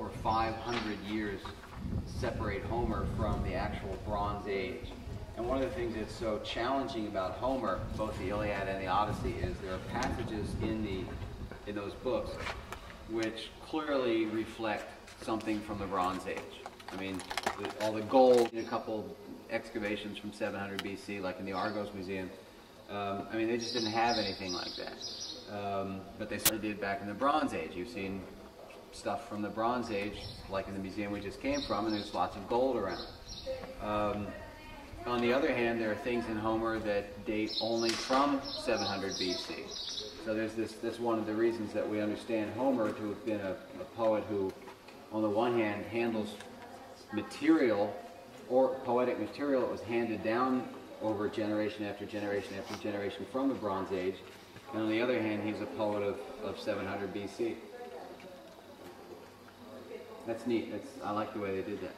over 500 years separate Homer from the actual Bronze Age. And one of the things that's so challenging about Homer, both the Iliad and the Odyssey, is there are passages in those books which clearly reflect something from the Bronze Age. I mean, all the gold in a couple excavations from 700 BC, like in the Argos Museum, I mean, they just didn't have anything like that. But they certainly did back in the Bronze Age. You've seen stuff from the Bronze Age, like in the museum we just came from, and there's lots of gold around. On the other hand, there are things in Homer that date only from 700 BC. So there's this one of the reasons that we understand Homer to have been a poet who, on the one hand, handles material, or poetic material that was handed down over generation after generation after generation from the Bronze Age, and on the other hand, he's a poet of 700 BC. That's neat. I like the way they did that.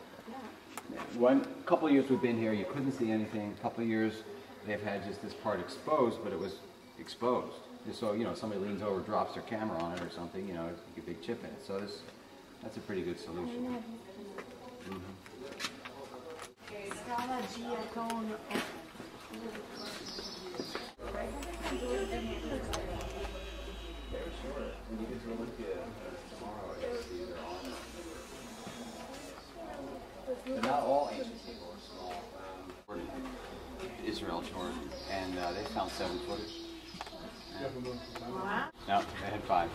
One couple of years we've been here, you couldn't see anything. A couple of years they've had just this part exposed, but it was exposed. Just so, you know, somebody leans over, drops their camera on it or something, you know, a big chip in it. So that's a pretty good solution. Scala Giacone. When you get to Olympia tomorrow, you'll see they're on. But not all ancient people are small. Israel, Jordan, and they found 7 footers. No, they had 5.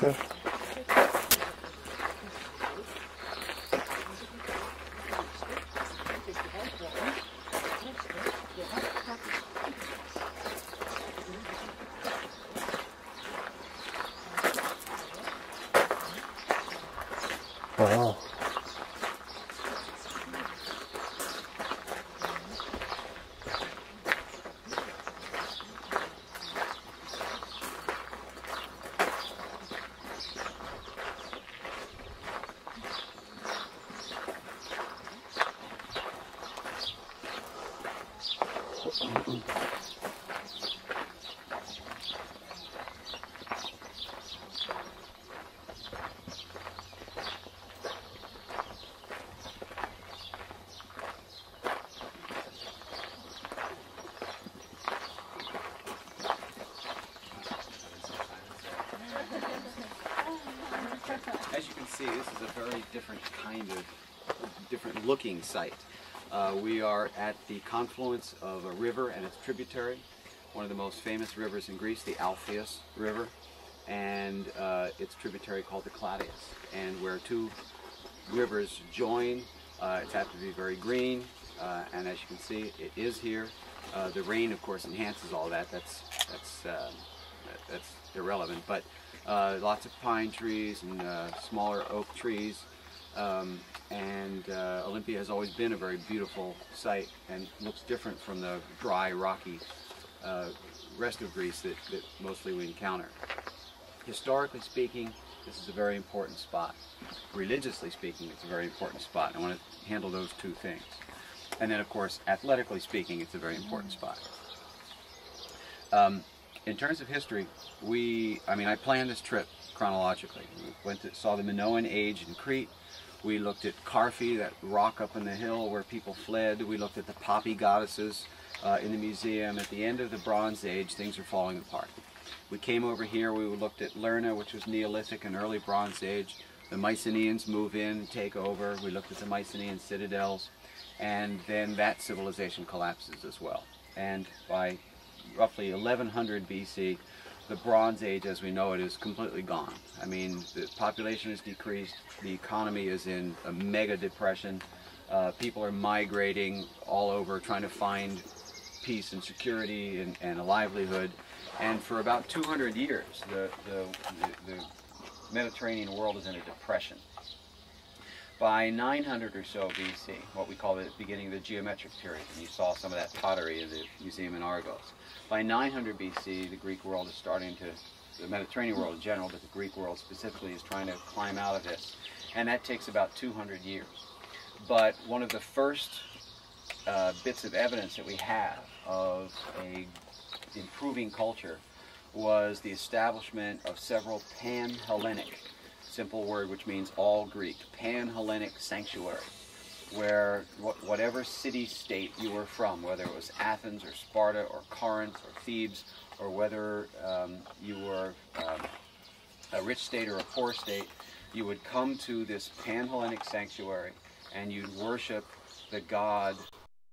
Yeah. Wow. As you can see, this is a very different kind of, different looking site. We are at the confluence of a river and its tributary, one of the most famous rivers in Greece, the Alpheus River, and its tributary called the Cladius. And where two rivers join, it's apt to be very green, and as you can see, it is here. The rain, of course, enhances all that. That's irrelevant, but lots of pine trees and smaller oak trees, and Olympia has always been a very beautiful site and looks different from the dry, rocky rest of Greece that mostly we encounter. Historically speaking, this is a very important spot. Religiously speaking, it's a very important spot. I want to handle those two things. And then, of course, athletically speaking, it's a very important spot. In terms of history, I planned this trip chronologically. We saw the Minoan age in Crete. We looked at Carfi, that rock up in the hill where people fled. We looked at the poppy goddesses in the museum. At the end of the Bronze Age, things are falling apart. We came over here, we looked at Lerna, which was Neolithic and early Bronze Age. The Mycenaeans move in and take over. We looked at the Mycenaean citadels, and then that civilization collapses as well. And by roughly 1100 BC, the Bronze Age as we know it is completely gone. I mean, the population has decreased, the economy is in a mega depression, people are migrating all over trying to find peace and security and a livelihood. And for about 200 years, the Mediterranean world is in a depression. By 900 or so BC, what we call the beginning of the geometric period, and you saw some of that pottery in the museum in Argos. By 900 BC, the Greek world is starting to, the Mediterranean world in general, but the Greek world specifically is trying to climb out of this. And that takes about 200 years. But one of the first bits of evidence that we have of a improving culture was the establishment of several pan-Hellenic, simple word which means all Greek, pan-Hellenic sanctuary, where whatever city-state you were from, whether it was Athens or Sparta or Corinth or Thebes, or whether you were a rich state or a poor state, you would come to this pan-Hellenic sanctuary and you'd worship the god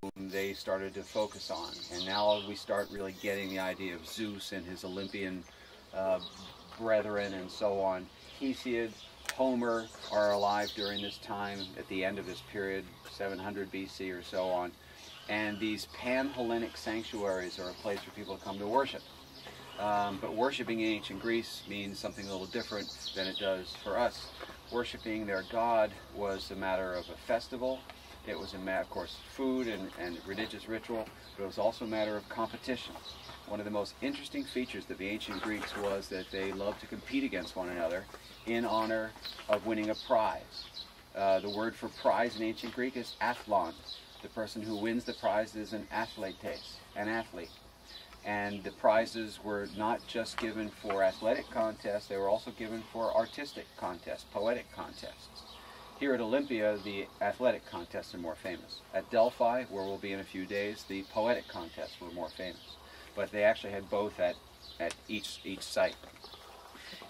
whom they started to focus on. And now we start really getting the idea of Zeus and his Olympian brethren and so on. Hesiod, Homer are alive during this time at the end of this period, 700 BC or so on. And these pan-Hellenic sanctuaries are a place for people to come to worship. But worshiping in ancient Greece means something a little different than it does for us. Worshiping their god was a matter of a festival. It was a matter, of course, food and religious ritual, but it was also a matter of competition. One of the most interesting features of the ancient Greeks was that they loved to compete against one another in honor of winning a prize. The word for prize in ancient Greek is athlon. The person who wins the prize is an athletes, an athlete. And the prizes were not just given for athletic contests, they were also given for artistic contests, poetic contests. Here at Olympia, the athletic contests are more famous. At Delphi, where we'll be in a few days, the poetic contests were more famous. But they actually had both at each site.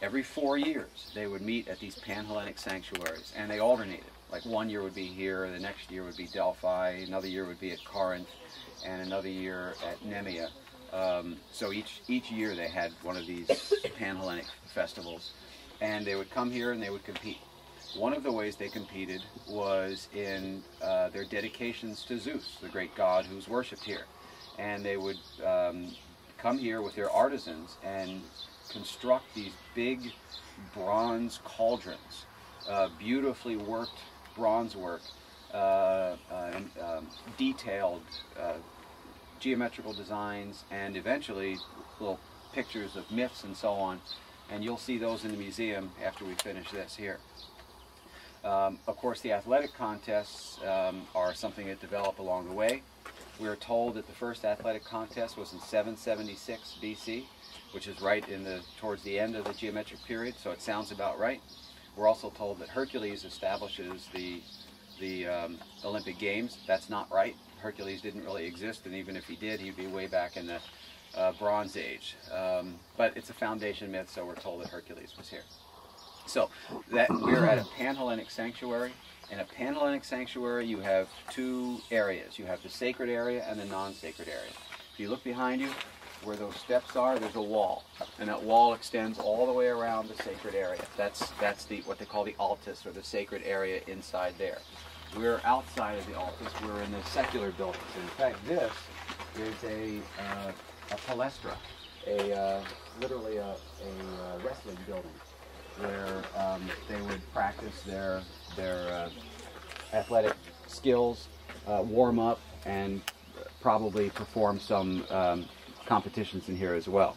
Every 4 years, they would meet at these pan-Hellenic sanctuaries, and they alternated. Like 1 year would be here, the next year would be Delphi, another year would be at Corinth, and another year at Nemea. So each year they had one of these pan-Hellenic festivals, and they would come here and they would compete. One of the ways they competed was in their dedications to Zeus, the great god who's worshipped here. And they would come here with their artisans and construct these big bronze cauldrons, beautifully worked bronze work, detailed geometrical designs, and eventually little pictures of myths and so on. And you'll see those in the museum after we finish this here. Of course, the athletic contests are something that develop along the way. We are told that the first athletic contest was in 776 BC, which is right towards the end of the geometric period, so it sounds about right. We're also told that Hercules establishes the Olympic Games. That's not right. Hercules didn't really exist, and even if he did, he'd be way back in the Bronze Age. But it's a foundation myth, so we're told that Hercules was here. So that we're at a pan-Hellenic sanctuary. In a pan-Hellenic sanctuary, you have two areas. You have the sacred area and the non-sacred area. If you look behind you, where those steps are, there's a wall, and that wall extends all the way around the sacred area. That's what they call the altis, or the sacred area inside there. We're outside of the altis. We're in the secular buildings. In fact, this is a palestra, literally a wrestling building, where they would practice their athletic skills, warm up, and probably perform some competitions in here as well.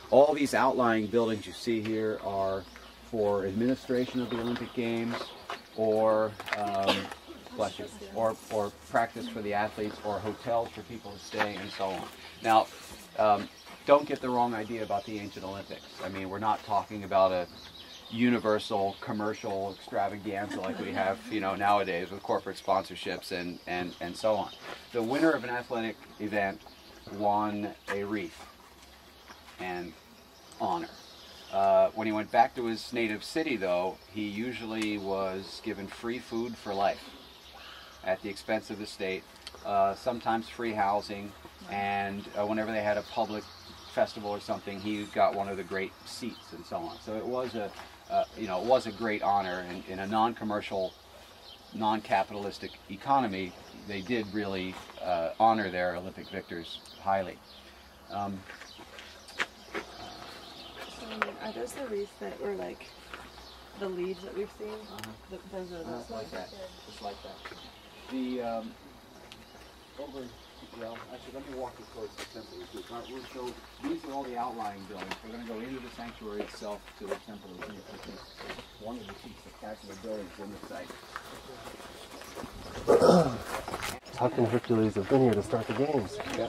All these outlying buildings you see here are for administration of the Olympic Games, or or practice for the athletes, or hotels for people to stay, and so on. Now, don't get the wrong idea about the ancient Olympics. I mean, we're not talking about universal commercial extravaganza like we have, nowadays with corporate sponsorships and so on. The winner of an athletic event won a wreath and honor. When he went back to his native city, though, he usually was given free food for life at the expense of the state, sometimes free housing, and whenever they had a public festival or something, he got one of the great seats and so on. So it was a great honor, and in a non-commercial, non-capitalistic economy, they did really honor their Olympic victors highly. Are those the wreaths that were like the leaves that we've seen? Those are those Like that, just like that. Actually, let me walk you towards the temple. So these are all the outlying buildings. We're going to go into the sanctuary itself to the temple. One of the key spectacular buildings in the site. Tuck and Hercules have been here to start the games. Yeah.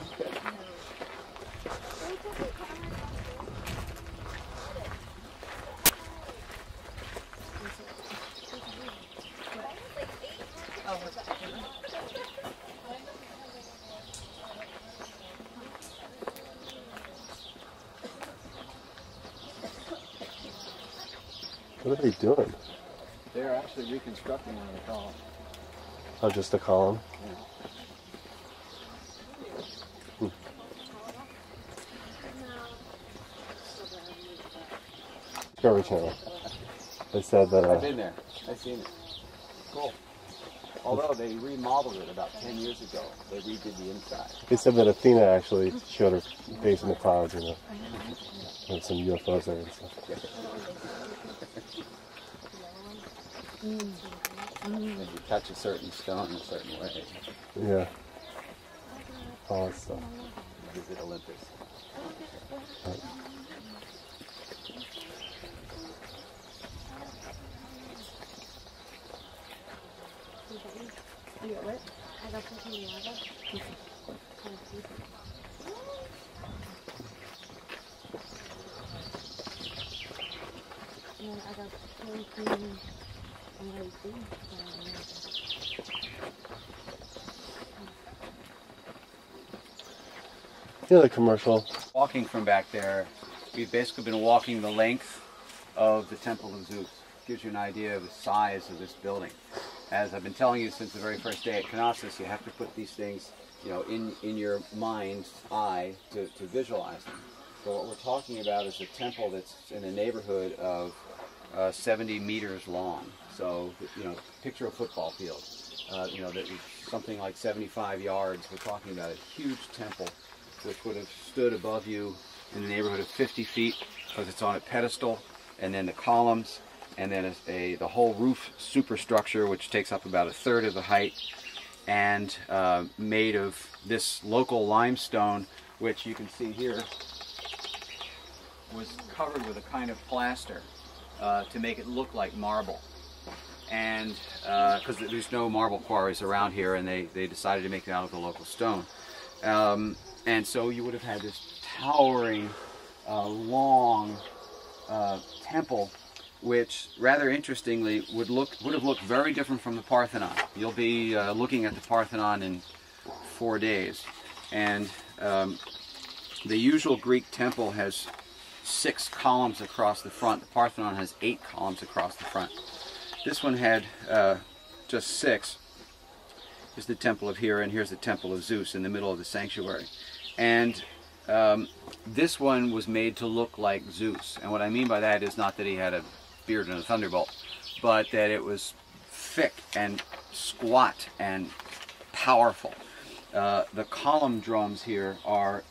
What are they doing? They're actually reconstructing one of the columns. Oh, just a column? Yeah. Discovery Channel. They said that. I've been there. I've seen it. Cool. Although they remodeled it about 10 years ago. They redid the inside. They said that Athena actually showed her face in the clouds, and some UFOs there and stuff. If you touch a certain stone a certain way, Yeah. All that stuff. you visit Olympus. Right. You got what? I got something in the other. And I got something on my thing. Yeah, the commercial. Walking from back there, we've basically been walking the length of the Temple of Zeus. Gives you an idea of the size of this building. As I've been telling you since the very first day at Knossos, you have to put these things, in your mind's eye to visualize them. So what we're talking about is a temple that's in a neighborhood of 70 meters long. So, picture a football field. That is something like 75 yards. We're talking about a huge temple which would have stood above you in the neighborhood of 50 feet because it's on a pedestal, and then the columns, and then the whole roof superstructure, which takes up about 1/3 of the height, and made of this local limestone, which you can see here was covered with a kind of plaster to make it look like marble. And because there's no marble quarries around here, and they decided to make it out of the local stone. And so you would have had this towering, long temple, which rather interestingly would have looked very different from the Parthenon. You'll be looking at the Parthenon in 4 days, and the usual Greek temple has 6 columns across the front. The Parthenon has 8 columns across the front. This one had just 6. Here's the temple of Hera, and here's the temple of Zeus in the middle of the sanctuary. And this one was made to look like Zeus. And what I mean by that is not that he had a beard and a thunderbolt, but that it was thick and squat and powerful. The column drums here are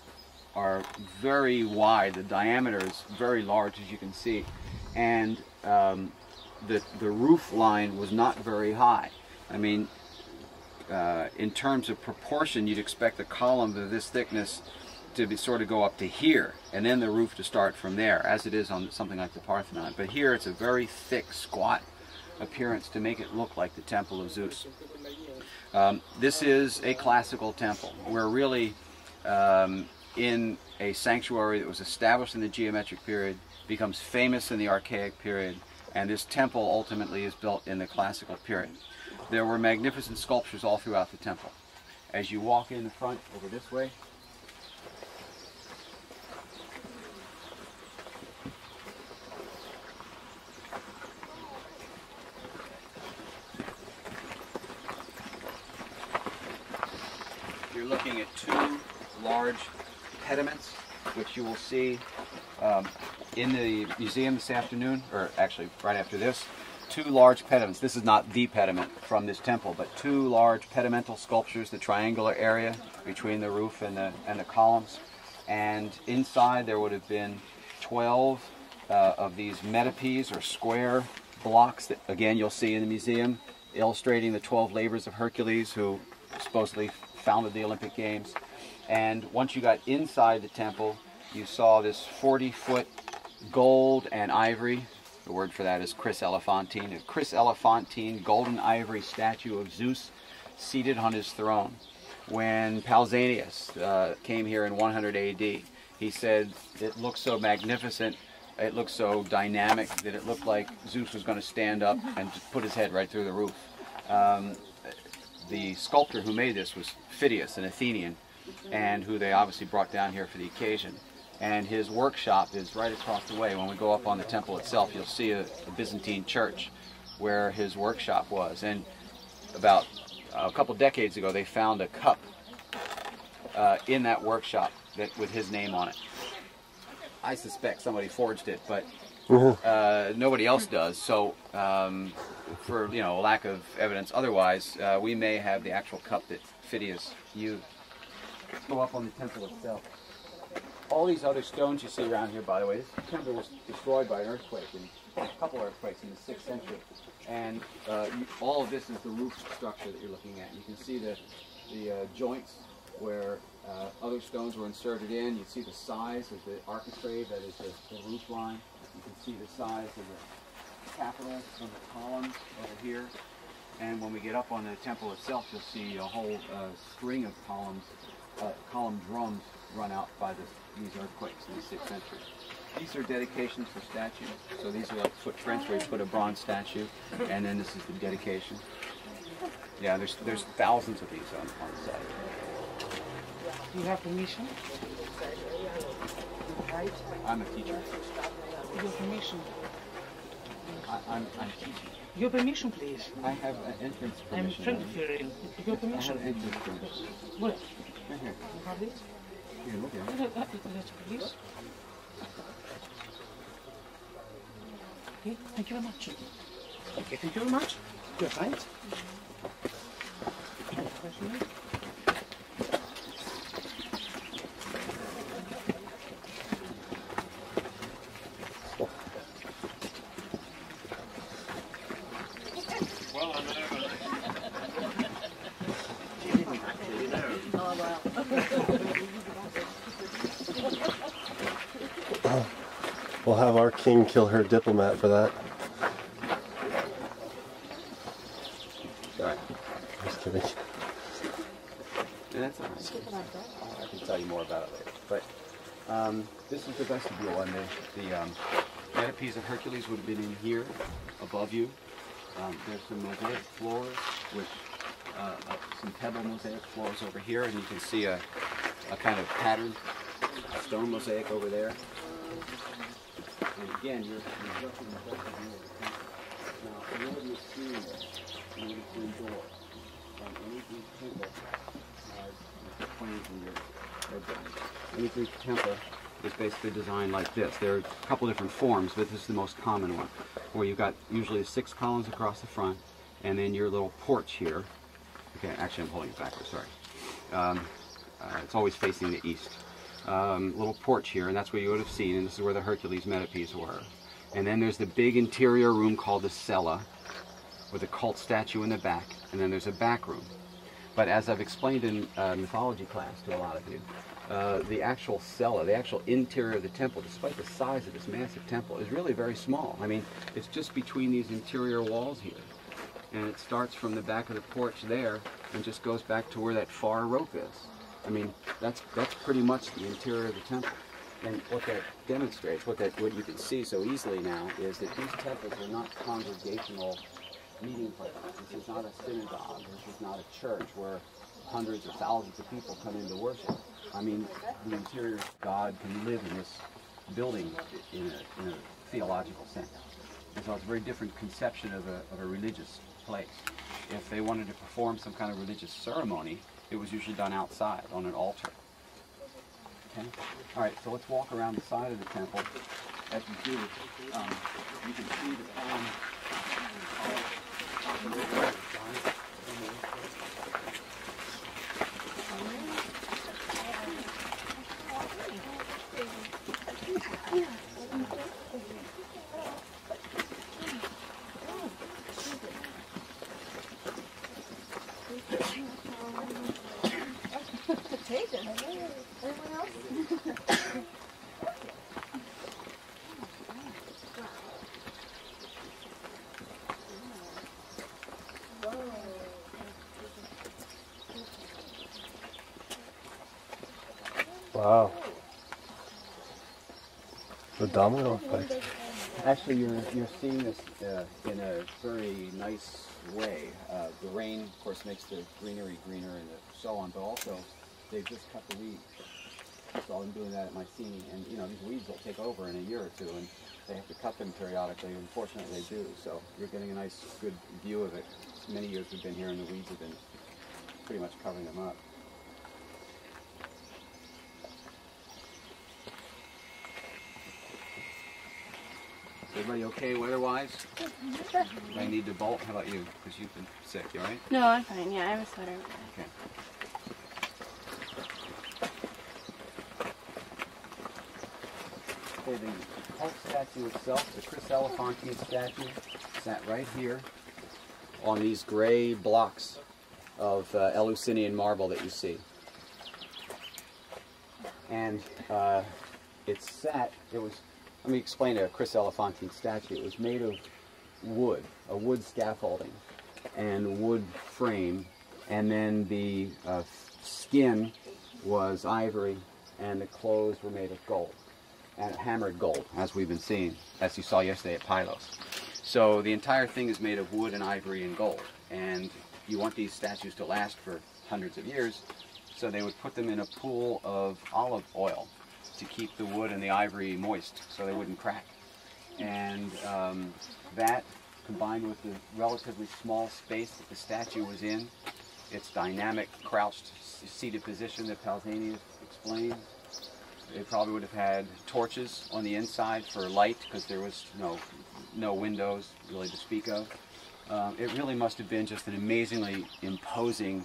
very wide. The diameter is very large, as you can see, and the roof line was not very high. I mean, in terms of proportion, you'd expect a column of this thickness to sort of go up to here, and then the roof to start from there, as it is on something like the Parthenon. But here it's a very thick, squat appearance to make it look like the Temple of Zeus. This is a classical temple. We're really in a sanctuary that was established in the geometric period, becomes famous in the archaic period, And this temple ultimately is built in the classical period. There were magnificent sculptures all throughout the temple. As you walk in the front over this way, you're looking at two large pediments, which you will see in the museum this afternoon, or actually right after this. Two large pediments. This is not the pediment from this temple, but two large pedimental sculptures, the triangular area between the roof and the columns. And inside there would have been 12 of these metopes, or square blocks that, again, you'll see in the museum, illustrating the 12 labors of Hercules, who supposedly founded the Olympic Games. And once you got inside the temple, you saw this 40-foot gold and ivory, the word for that is chryselephantine, a chryselephantine golden ivory statue of Zeus seated on his throne. When Pausanias came here in 100 AD, he said it looked so magnificent, it looked so dynamic, that it looked like Zeus was going to stand up and just put his head right through the roof. The sculptor who made this was Phidias, an Athenian, and who they obviously brought down here for the occasion. And his workshop is right across the way. When we go up on the temple itself, you'll see a Byzantine church where his workshop was. And about a couple decades ago, they found a cup in that workshop with his name on it. I suspect somebody forged it, but nobody else does. So, for lack of evidence otherwise, we may have the actual cup that Phidias used. Let's go up on the temple itself. All these other stones you see around here, by the way, this temple was destroyed by an earthquake, a couple earthquakes in the 6th century. And all of this is the roof structure that you're looking at. You can see the joints where other stones were inserted in. You see the size of the architrave, that is the roof line. You can see the size of the capital of the columns over here. And when we get up on the temple itself, you'll see a whole string of columns, column drums run out by these earthquakes in the 6th century. These are dedications for statues. So these are like footprints where you put a bronze statue, and then this is the dedication. Yeah, there's thousands of these on the site. You have permission? Right? I'm a teacher. Your permission. I'm teaching. Your permission, please. I have an entrance I'm permission. friend of your I Your have permission. an entrance permission. What? Right here. You have it? Here, look at it. Please. Okay, thank you very much. Okay, thank you very much. You're right. We'll have our king kill her diplomat for that. Sorry. Just kidding. Yeah, that's all right. I can tell you more about it later. But this is the vestibule, and the metopes of Hercules would have been in here, above you. There's some mosaic floors, which some pebble mosaic floors over here, and you can see a kind of patterned stone mosaic over there. And again, you're just in the vestibule. Now, whenever you see an in-between door on any Greek temple, has plans in your drawings. Any Greek temple is basically designed like this. There are a couple different forms, but this is the most common one, where you've got usually 6 columns across the front, and then your little porch here. Okay, actually I'm holding it backwards, sorry. It's always facing the east. Little porch here, and that's where you would have seen, and this is where the Hercules metopes were. And then there's the big interior room called the cella, with a cult statue in the back, and then there's a back room. But as I've explained in mythology class to a lot of you, the actual cella, the actual interior of the temple, despite the size of this massive temple, is really very small. I mean, it's just between these interior walls here. And it starts from the back of the porch there and just goes back to where that far rope is. I mean, that's pretty much the interior of the temple. And what that demonstrates, what you can see so easily now, is that these temples are not congregational meeting places. This is not a synagogue. This is not a church where hundreds or thousands of people come in to worship. I mean, the interior God can live in this building in a theological sense. And so it's a very different conception of a religious place. If they wanted to perform some kind of religious ceremony, it was usually done outside on an altar. Okay? All right, so let's walk around the side of the temple. As we do, you can see the column. Wow. The domino effect. Actually, you're seeing this in a very nice way. The rain, of course, makes the greenery greener and so on, but also they've just cut the weeds. So I'm doing that at Mycenae, and you know these weeds will take over in a year or two, and they have to cut them periodically. Unfortunately, they do. So you're getting a nice, good view of it. Many years we've been here, and the weeds have been pretty much covering them up. Everybody okay weather-wise? I need to bolt. How about you? Because you've been sick, you all right? No, I'm fine. Yeah, I have a sweater. Okay. Okay, the Hulk statue itself, the Chris Elephantine statue, sat right here on these gray blocks of Eleusinian marble that you see. And it was, let me explain a Chris Elephantine statue. It was made of wood, a wood scaffolding and wood frame, and then the skin was ivory and the clothes were made of gold, and hammered gold, as we've been seeing, as you saw yesterday at Pylos. So the entire thing is made of wood and ivory and gold, and you want these statues to last for hundreds of years, so they would put them in a pool of olive oil to keep the wood and the ivory moist so they wouldn't crack. And that, combined with the relatively small space that the statue was in, its dynamic crouched seated position that Pausanias explained, they probably would have had torches on the inside for light because there was no windows really to speak of. It really must have been just an amazingly imposing,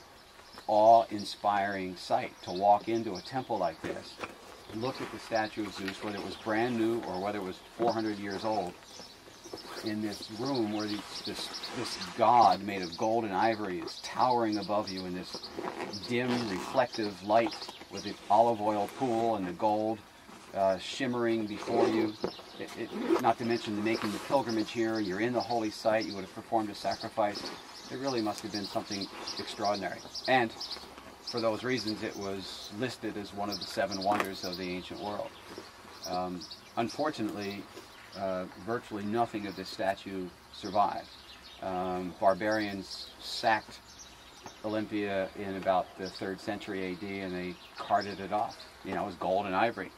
awe-inspiring sight to walk into a temple like this, look at the statue of Zeus, whether it was brand new or whether it was 400 years old, in this room where this god made of gold and ivory is towering above you in this dim, reflective light with the olive oil pool and the gold shimmering before you. Not to mention making the pilgrimage here, you're in the holy site, you would have performed a sacrifice. It really must have been something extraordinary. And for those reasons, it was listed as one of the 7 wonders of the ancient world. Unfortunately, virtually nothing of this statue survived. Barbarians sacked Olympia in about the 3rd century AD, and they carted it off. You know, it was gold and ivory.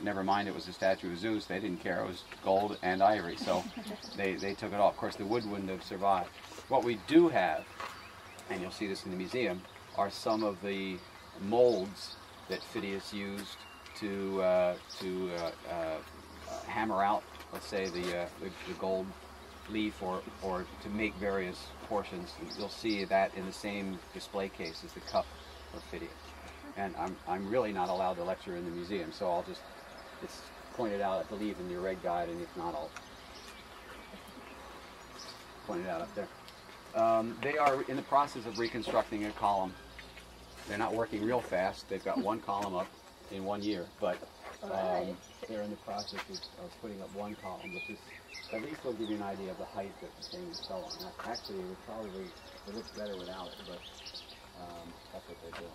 Never mind it was a statue of Zeus, they didn't care, it was gold and ivory, so they took it off. Of course, the wood wouldn't have survived. What we do have, and you'll see this in the museum, are some of the molds that Phidias used to hammer out, let's say, the gold leaf, or to make various portions. You'll see that in the same display case as the cup of Phidias. And I'm really not allowed to lecture in the museum, so it's pointed out, I believe, in your red guide, and if not, I'll point it out up there. They are in the process of reconstructing a column. They're not working real fast. They've got one column up in 1 year, but they're in the process of putting up one column, which is, at least will give you an idea of the height that the thing is so on. Actually, it looks better without it, but that's what they're doing.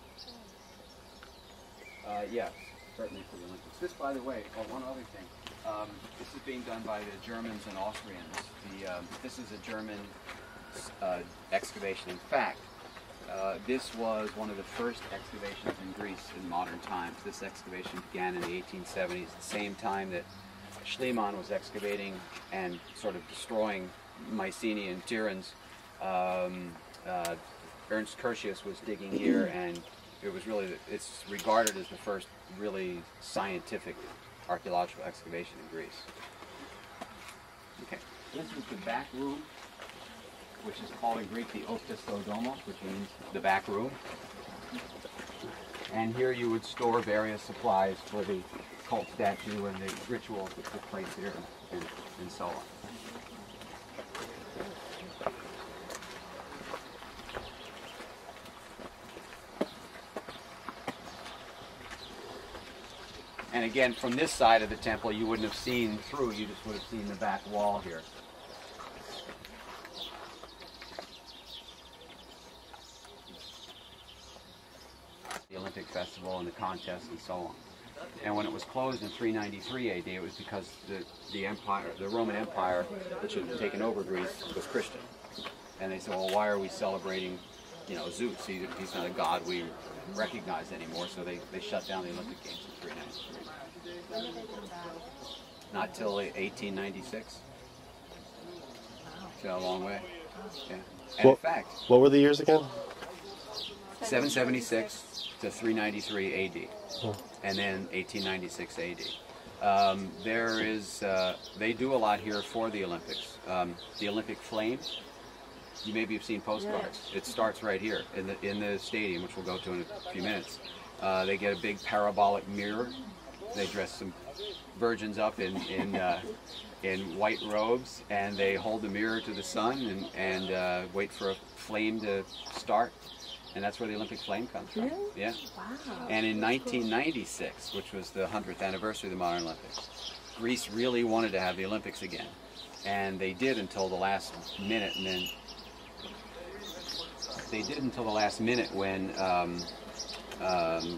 Yes, certainly for the Olympics. This, by the way, one other thing. This is being done by the Germans and Austrians. This is a German excavation. In fact, this was one of the first excavations in Greece in modern times. This excavation began in the 1870s, the same time that Schliemann was excavating and sort of destroying Mycenaean Tiryns. Ernst Curtius was digging here, and it was really, it's regarded as the first really scientific archaeological excavation in Greece. Okay, this is the back room, which is called in Greek the Optistodomos, which means the back room. And here you would store various supplies for the cult statue and the rituals that took place here, and so on. And again, from this side of the temple, you wouldn't have seen through, you just would have seen the back wall here. The Olympic Festival and the contests and so on. And when it was closed in 393 AD, it was because the Roman Empire, which had taken over Greece, was Christian. And they said, well, why are we celebrating, Zeus? He's not a god we recognize anymore, so they shut down the Olympic Games in 393. Not till 1896. So a long way. Yeah. And in fact, what were the years again? 776 to 393 AD, and then 1896 AD. They do a lot here for the Olympics. The Olympic flame, you maybe have seen postcards. It starts right here in the stadium, which we'll go to in a few minutes. They get a big parabolic mirror. They dress some virgins up in white robes, and they hold the mirror to the sun and wait for a flame to start. And that's where the Olympic flame comes from. Really? Yeah. Wow. And in 1996, which was the 100th anniversary of the modern Olympics, Greece really wanted to have the Olympics again. And they did until the last minute, and then when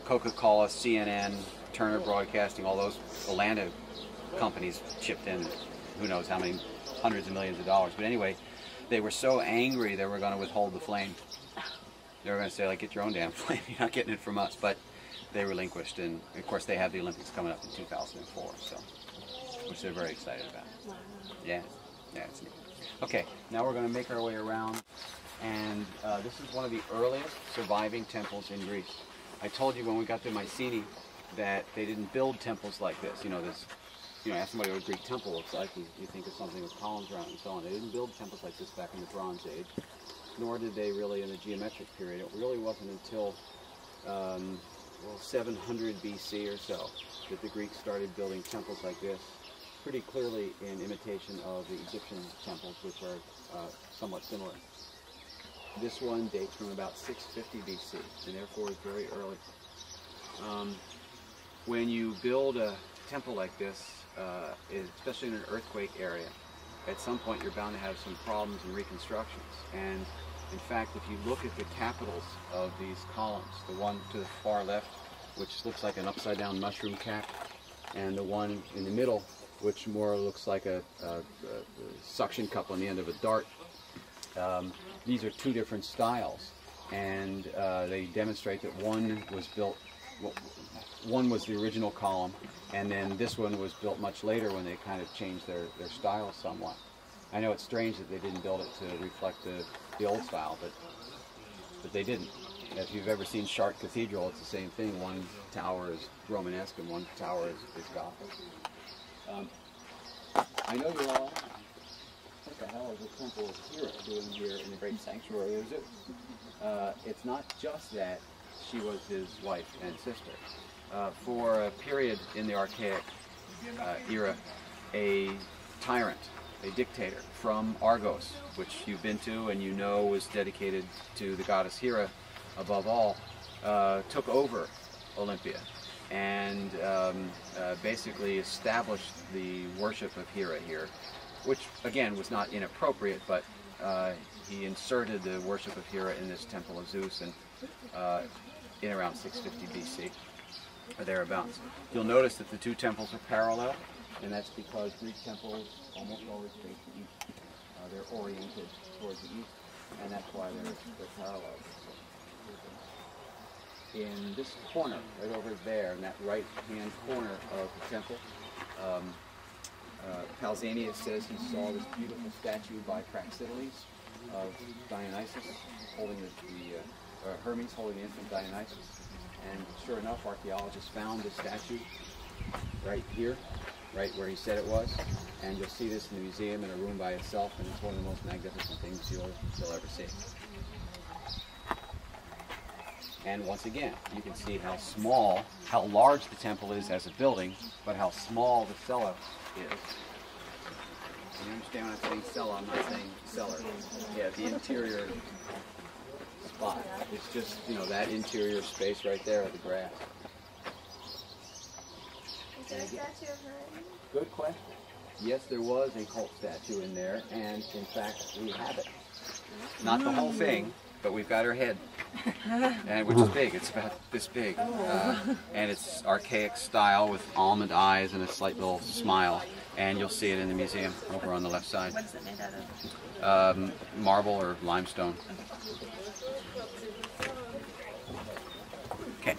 Coca-Cola, CNN, Turner Broadcasting, all those Atlanta companies chipped in, who knows how many hundreds of millions of dollars. But anyway, they were so angry they were going to withhold the flame. They were going to say, like, get your own damn flame, you're not getting it from us. But they relinquished, and of course they have the Olympics coming up in 2004, so, which they're very excited about. Wow. Yeah, it's neat. Okay, now we're going to make our way around, and this is one of the earliest surviving temples in Greece. I told you when we got to Mycenae that they didn't build temples like this. Ask somebody what a Greek temple looks like, you think of something with columns around it and so on. They didn't build temples like this back in the Bronze Age, nor did they really in the geometric period. It really wasn't until 700 BC or so that the Greeks started building temples like this, pretty clearly in imitation of the Egyptian temples, which are somewhat similar. This one dates from about 650 BC, and therefore is very early. When you build a temple like this, especially in an earthquake area, at some point you're bound to have some problems in reconstructions. And in fact, if you look at the capitals of these columns, the one to the far left, which looks like an upside-down mushroom cap, and the one in the middle, which more looks like a suction cup on the end of a dart, these are two different styles, and they demonstrate that one was the original column, and then this one was built much later when they kind of changed their style somewhat. I know it's strange that they didn't build it to reflect the old style, but they didn't. If you've ever seen Chartres Cathedral, it's the same thing. One tower is Romanesque and one tower is Gothic. I know you're all, what the hell is the Temple of Hera doing here in the great sanctuary of Zeus? It's not just that she was his wife and sister. For a period in the archaic era, a tyrant, a dictator from Argos, which you've been to and you know was dedicated to the goddess Hera above all, took over Olympia and basically established the worship of Hera here, which again was not inappropriate, but he inserted the worship of Hera in this temple of Zeus in around 650 BC. or thereabouts. You'll notice that the two temples are parallel, and that's because Greek temples almost always face the east. They're oriented towards the east, and that's why they're parallel. In this corner, right over there, in that right-hand corner of the temple, Pausanias says he saw this beautiful statue by Praxiteles of Dionysus holding Hermes holding the infant Dionysus. And sure enough, archaeologists found this statue right here, right where he said it was. And you'll see this in the museum in a room by itself, and it's one of the most magnificent things you'll ever see. And once again, you can see how large the temple is as a building, but how small the cella is. You understand when I'm saying cella, I'm not saying cellar. Yeah, the interior spot. It's just, that interior space right there of the grass. Is there a statue of Hermes? Good question. Yes, there was a cult statue in there, and in fact, we have it. Not the whole thing, but we've got her head, and which is big. It's about this big, and it's archaic style with almond eyes and a slight little smile. And you'll see it in the museum over on the left side. What is it made out of? Marble or limestone. Okay.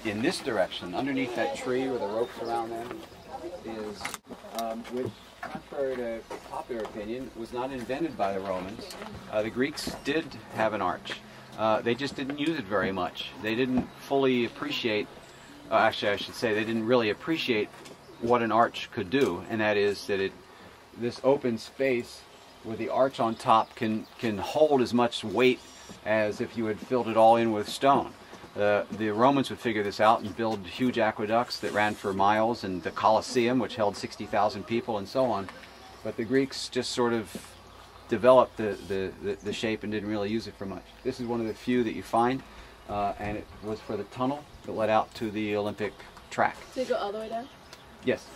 In this direction, underneath that tree with the ropes around them, is, which, contrary to popular opinion, was not invented by the Romans. The Greeks did have an arch. They just didn't use it very much. They didn't fully appreciate, actually I should say, they didn't really appreciate what an arch could do, and that is that this open space with the arch on top can hold as much weight as if you had filled it all in with stone. The Romans would figure this out and build huge aqueducts that ran for miles, and the Colosseum, which held 60,000 people, and so on. But the Greeks just sort of developed the shape and didn't really use it for much. This is one of the few that you find, and it was for the tunnel that led out to the Olympic track. Did it go all the way down? Yes.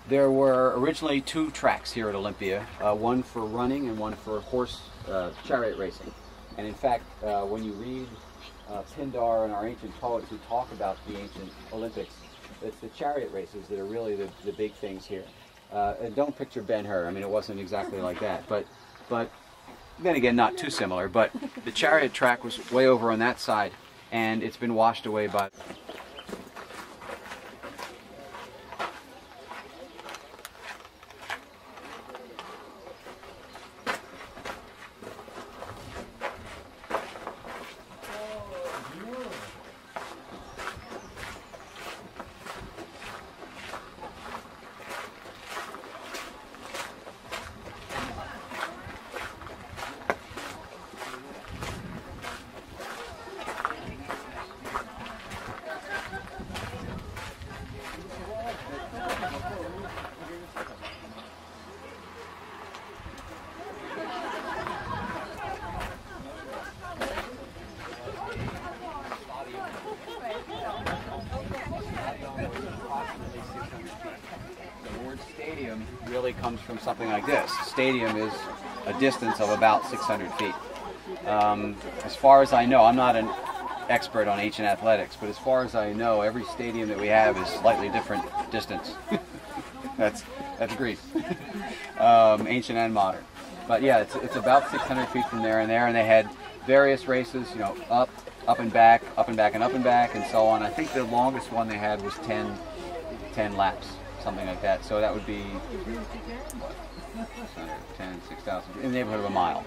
There were originally two tracks here at Olympia, one for running and one for horse chariot racing. And in fact, when you read Pindar and our ancient poets who talk about the ancient Olympics, it's the chariot races that are really the big things here. And don't picture Ben-Hur. I mean, it wasn't exactly like that. But then again, not too similar. But the chariot track was way over on that side, and it's been washed away by... Really comes from something like this. Stadium is a distance of about 600 feet. As far as I know, I'm not an expert on ancient athletics, but as far as I know, every stadium that we have is slightly different distance. That's Greece, ancient and modern. But yeah, it's about 600 feet from there, and they had various races, up and back, up and back, and up and back, and so on. I think the longest one they had was 10 laps. Something like that. So that would be 6,000, in the neighborhood of a mile.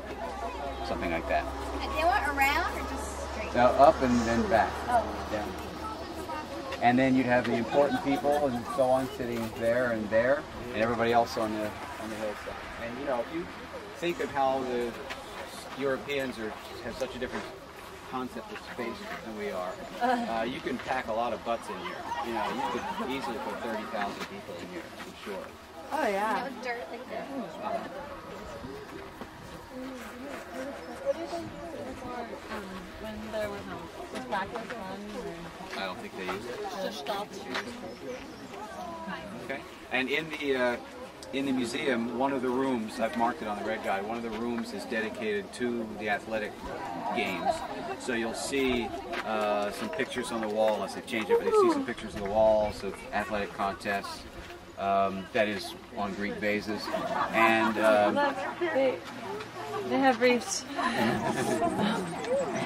Something like that. And they went around or just straight? No, up and then back. Oh. Down. And then you'd have the important people and so on sitting there, and everybody else on the hillside. And if you think of how the Europeans have such a different concept of space than we are, you can pack a lot of butts in here. You could easily put 30,000 people in here, I'm sure. Oh yeah. It was dirt like that. What do you think when there was practice run? I don't think they use it. Just stopped. Okay. And in the museum, one of the rooms, I've marked it on the red guide, one of the rooms is dedicated to the athletic games. So you'll see some pictures on the wall, unless they've changed it, but you'll see some pictures on the walls of athletic contests. That is on Greek vases. And they have wreaths.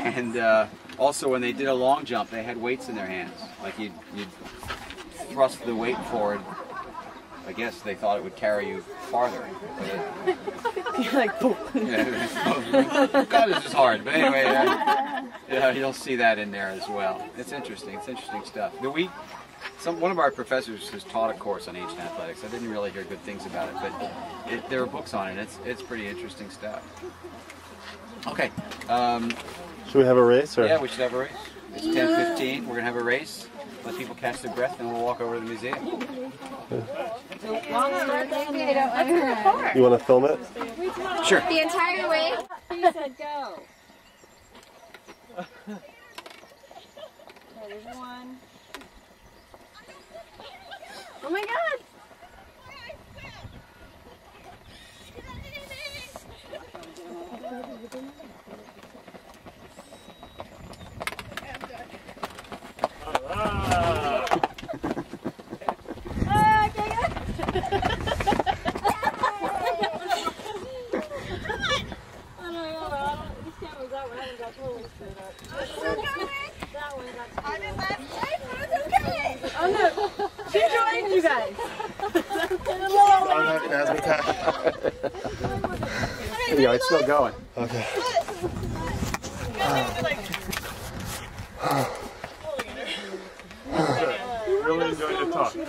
and also when they did a long jump, they had weights in their hands. Like you'd thrust the weight forward. I guess they thought it would carry you farther. You're like, boom. God, this is hard. But anyway, yeah, you'll see that in there as well. It's interesting. It's interesting stuff. One of our professors has taught a course on ancient athletics. I didn't really hear good things about it, but there are books on it. It's pretty interesting stuff. Okay. Should we have a race? Or? Yeah, we should have a race. It's 10:15. We're going to have a race. Let people catch their breath, and we'll walk over to the museum. You want to film it? Sure. The entire way? He said go. Okay, there's one. Oh my god! You guys. Yeah, it's still going. Okay. Really enjoyed the talk. Where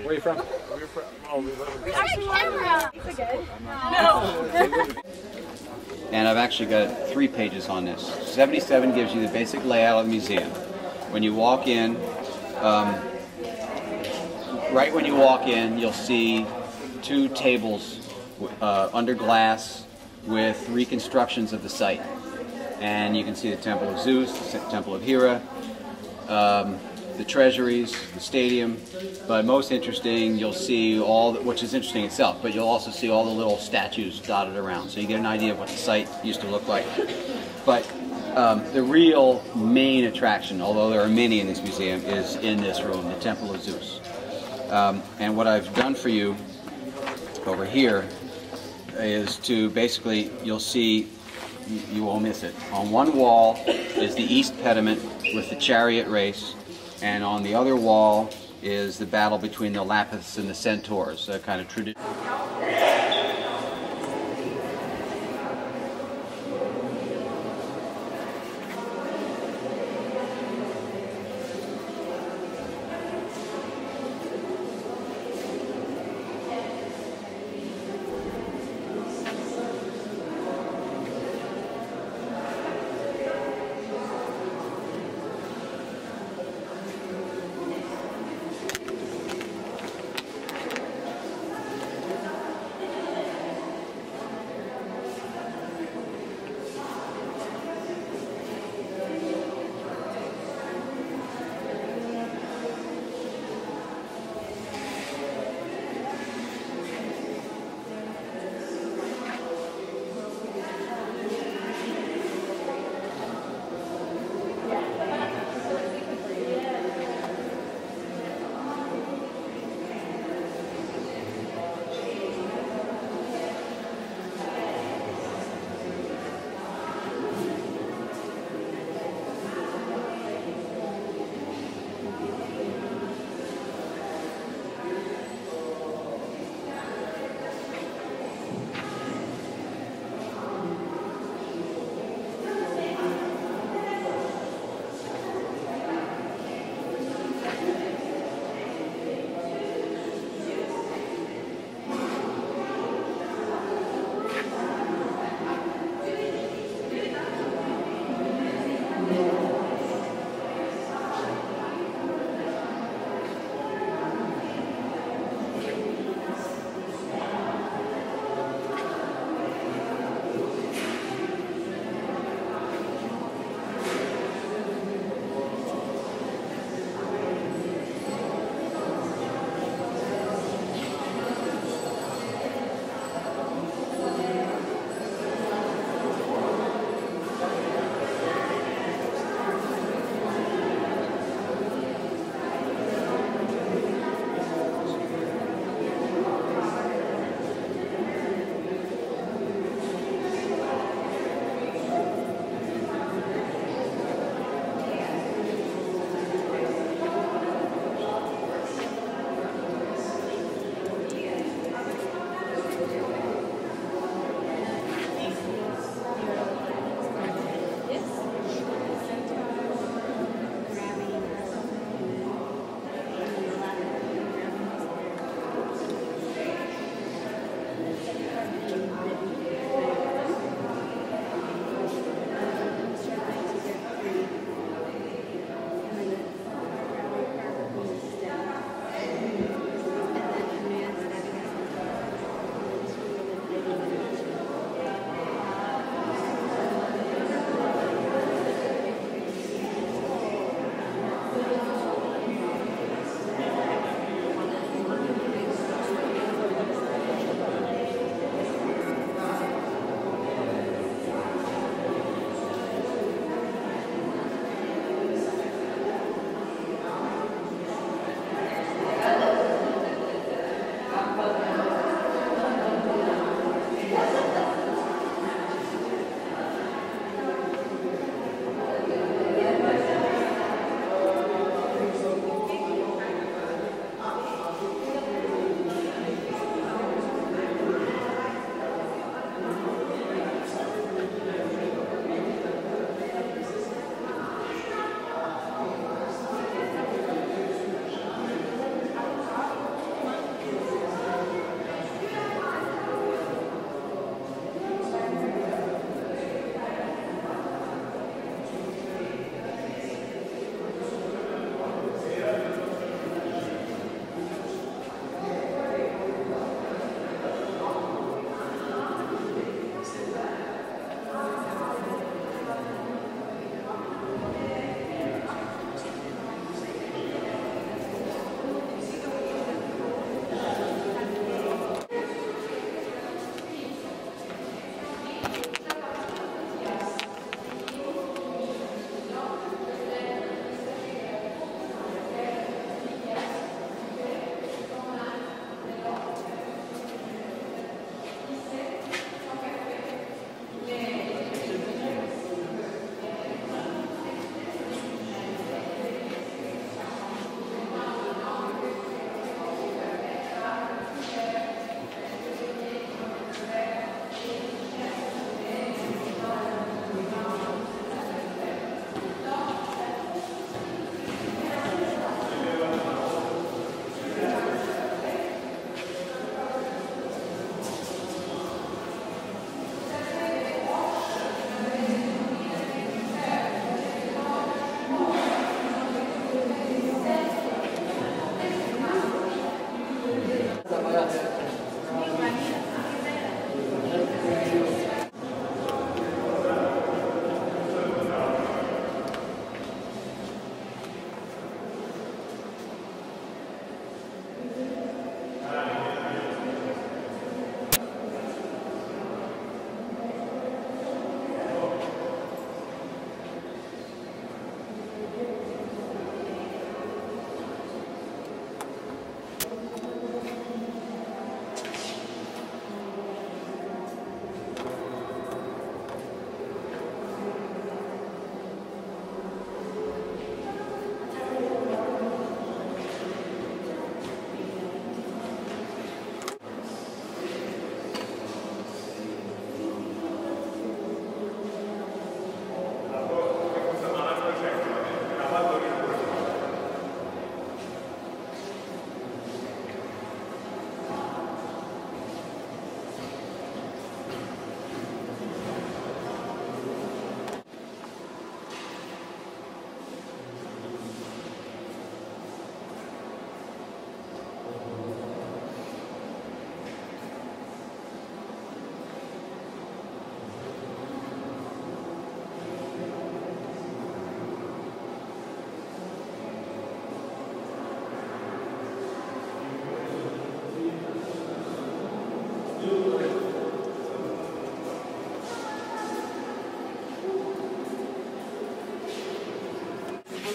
are you from? We're from. Oh, we live in. And I've actually got 3 pages on this. 77 gives you the basic layout of the museum. When you walk in, right when you walk in, you'll see 2 tables under glass with reconstructions of the site. And you can see the Temple of Zeus, the Temple of Hera, the treasuries, the stadium. But most interesting, you'll see which is interesting itself, but you'll also see all the little statues dotted around. So you get an idea of what the site used to look like. But the real main attraction, although there are many in this museum, is in this room, the Temple of Zeus. And what I've done for you over here is to basically, you'll see, you won't miss it. On one wall is the east pediment with the chariot race, and on the other wall is the battle between the Lapiths and the Centaurs, a kind of tradition.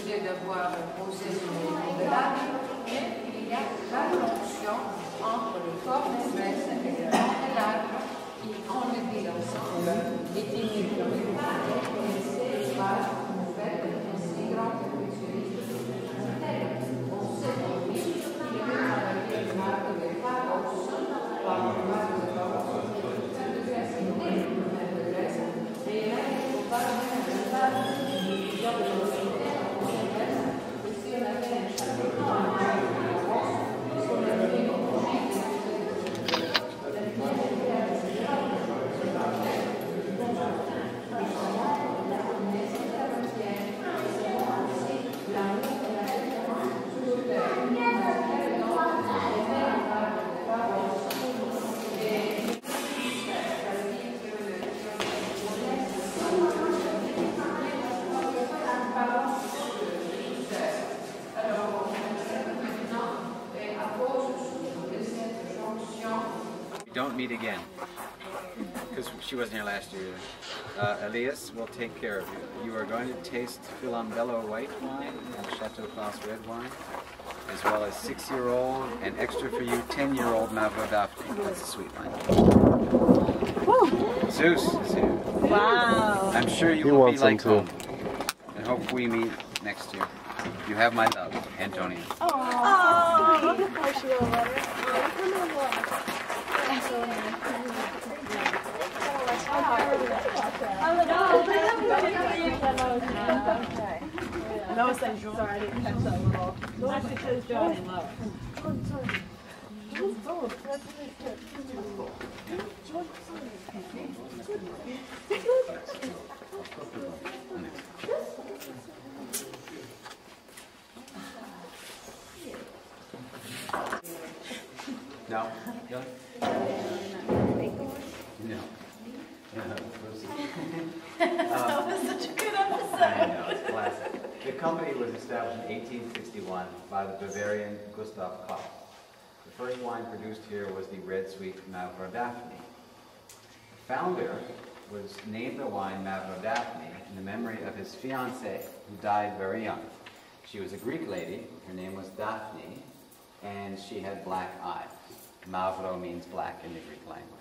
obligé d'avoir posé son nom de l'arbre, mais il y a la jonction entre le corps d'espèce et le nom de l'arbre qui, en le bilançant, est inégalé. Et c'est par le fait qu'un si grand perfectionniste on sait aujourd'hui qu'il peut travailler le marque de Paros par le marque de Paros et là, il ne faut pas Don't meet again, because she wasn't here last year. Elias will take care of you. You are going to taste Filambello white wine and Chateau Claus red wine, as well as 6-year-old and extra for you 10-year-old Mavro Daphne. That's a sweet wine. Zeus is here. Wow. I'm sure you He will be wants them like too. home, and hope we meet next year. You have my love, Antonia. Oh. Lois said Joan. Sorry, I didn't catch that little. Lois says Joan and Lois. No? No? No. That was such a good episode. I know, it's classic. The company was established in 1861 by the Bavarian Gustav Klaus. The first wine produced here was the red sweet Mavro Daphne. The founder was named the wine Mavro Daphne in the memory of his fiancée, who died very young. She was a Greek lady. Her name was Daphne, and she had black eyes. Mavro means black in the Greek language.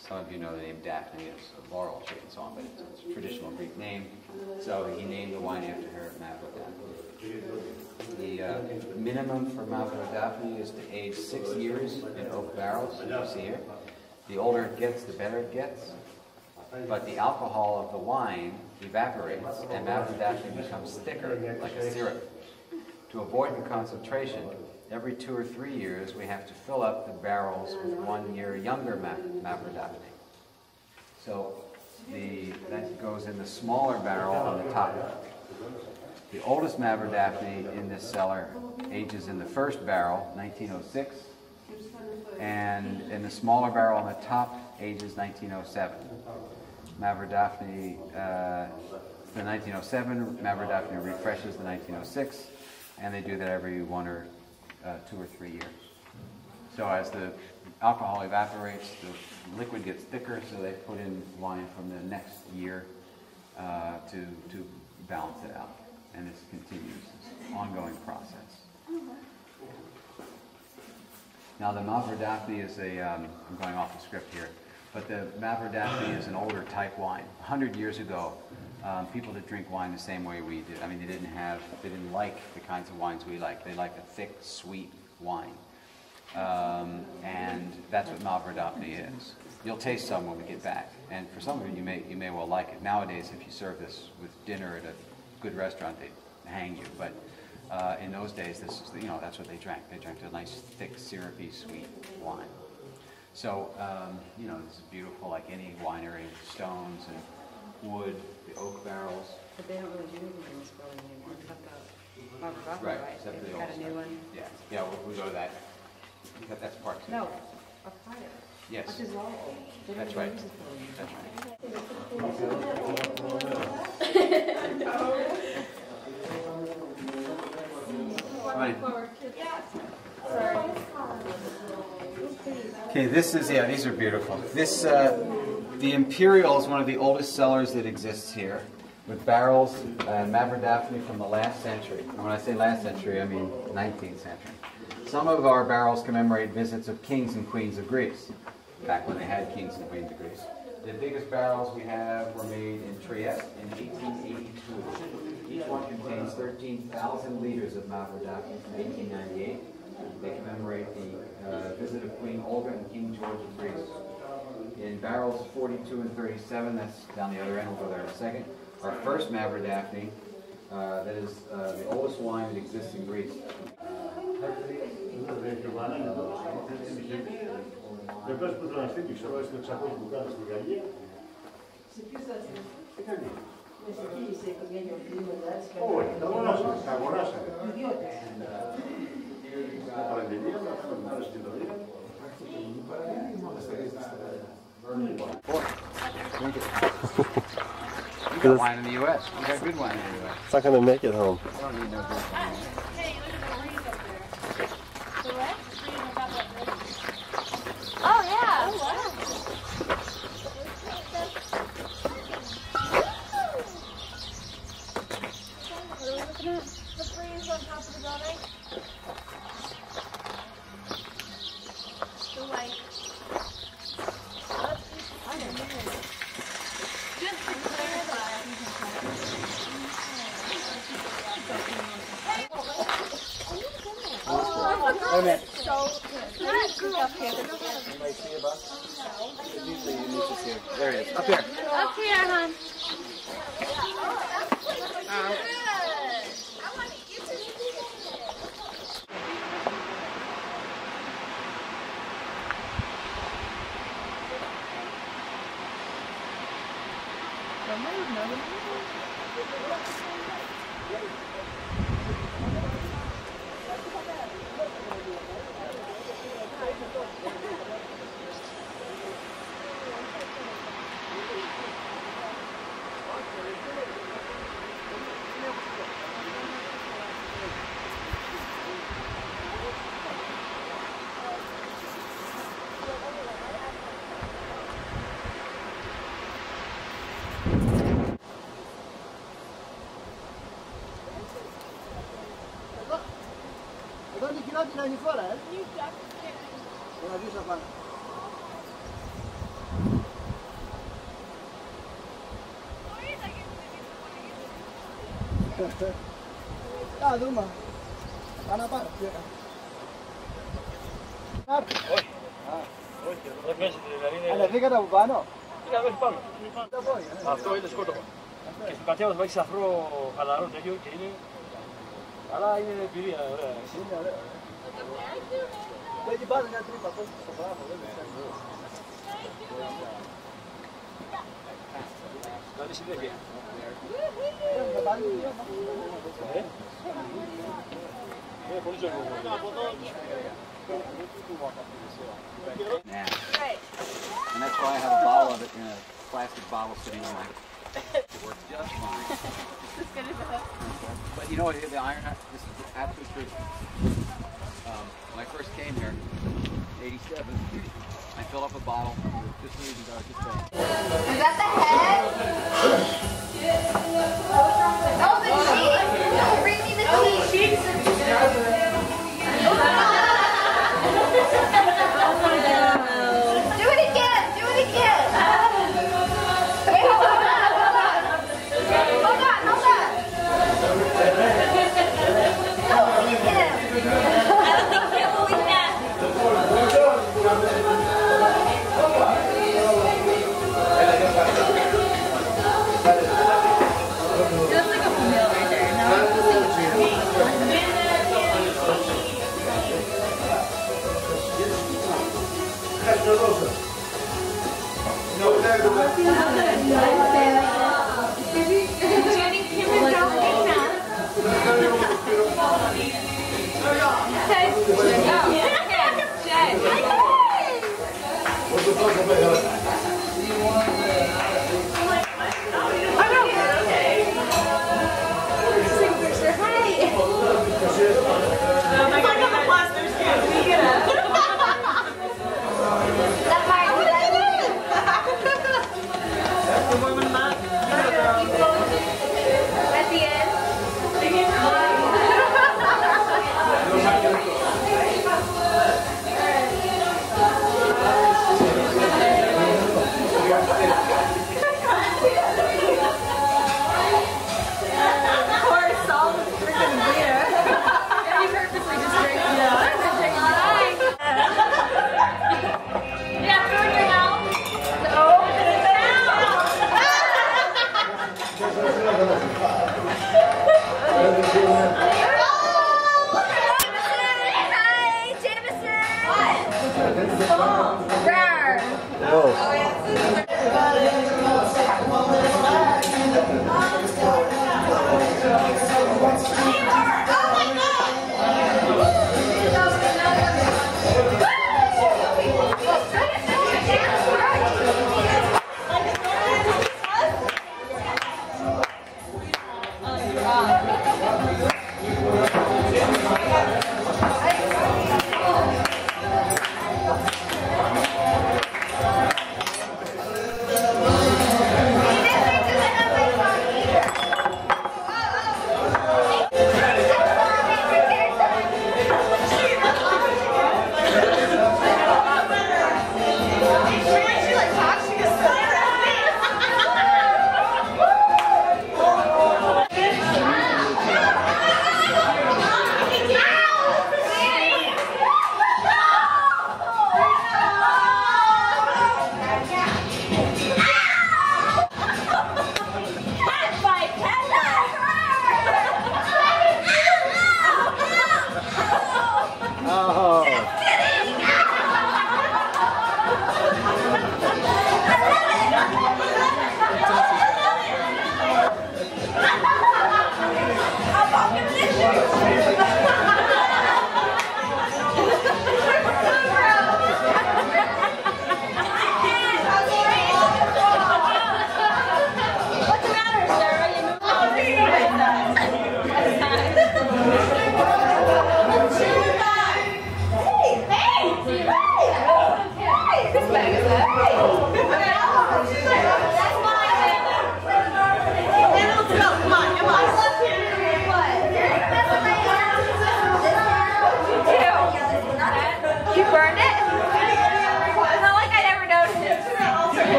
Some of you know the name Daphne is a laurel tree and so on, but it's a traditional Greek name. So he named the wine after her, Mavro Daphne. The minimum for Mavro Daphne is to age 6 years in oak barrels, as you see here. The older it gets, the better it gets. But the alcohol of the wine evaporates, and Mavro Daphne becomes thicker, like a syrup. To avoid the concentration, every 2 or 3 years we have to fill up the barrels with 1 year younger Mavro Daphne. So that goes in the smaller barrel on the top. The oldest Mavro Daphne in this cellar ages in the first barrel, 1906, and in the smaller barrel on the top ages 1907. Mavro Daphne, the 1907, Mavro Daphne refreshes the 1906, and they do that every 1 or 2 or 3 years. So as the alcohol evaporates, the liquid gets thicker, so they put in wine from the next year to balance it out. And this continues, this ongoing process. Now the Mavro Daphne is I'm going off the script here, but the Mavro Daphne is an older type wine. 100 years ago, people that drink wine the same way we did. I mean, they didn't like the kinds of wines we like. They liked a thick, sweet wine. And that's what Mavro Daphne is. You'll taste some when we get back. And for some of you, you may well like it. Nowadays, if you serve this with dinner at a good restaurant, they hang you. But in those days, this is, that's what they drank. They drank a nice, thick, syrupy, sweet wine. So, this is beautiful, like any winery, stones and wood, the oak barrels. But they don't really do anything in this building anymore, except the Mavro Daphne, Right, right? except for They've the got old a new stuff. one. Yeah, we'll go to that. That's Park City. No, up higher. Yes. Which is all old. They don't That's even right. use this building. That's right. Okay, this is, these are beautiful. This, the Imperial is one of the oldest cellars that exists here. with barrels and maverdaphne from the last century. And when I say last century, I mean 19th century. Some of our barrels commemorate visits of kings and queens of Greece, back when they had kings and queens of Greece. The biggest barrels we have were made in Trieste in 1882. Each one contains 13,000 liters of maverdaphne from 1898. They commemorate the visit of Queen Olga and King George of Greece. In barrels 42 and 37, that's down the other end, we'll go there in a second. Our first maverdaphne, that is the oldest wine that exists in Greece. We got wine in the U.S. We got good wine in the U.S. It's not going to make it home. I don't need no good wine. Hey, look at the breeze up there. The what? Breeze on top of that bridge. Oh, yeah. Oh, wow. What are we looking at? The breeze on top of the building. The white. Wait a minute. So good. Up here. Anybody see a bus? Usually you need to see it. There it is. Up here. Up here, hon. Quanti chilometri anni fuori? Una visa qua. Ah, Duma. Mana pak? Αλλά βρήκατε από πάνω. Πήγαμε πάνω. Αυτό είναι σκότωμα. Και στο κατέβασμα βάζει αφρό χαλαρό τέτοιο και είναι... Αλλά είναι εμπειρία, ωραία. Είναι ωραία. Δεν την πάρει μια τρύπα τόσο στο πράγμα. Καλή συνέχεια. Πολύ ζωή. Yeah. And that's why I have a bottle of it in a plastic bottle sitting on my... It works just fine. But you know what, the iron, this is the absolute truth. When I first came here, 87, I filled up a bottle, just so you can go, just saying. Is that the head? Oh, the cheeks! Bring me the cheeks! Do it again! Do it again! Wait, hold on! Hold on! Hold on! Holy him! I don't think he'll believe that. That's like a female right there. Now I'm listening to me. That might be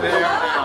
There now.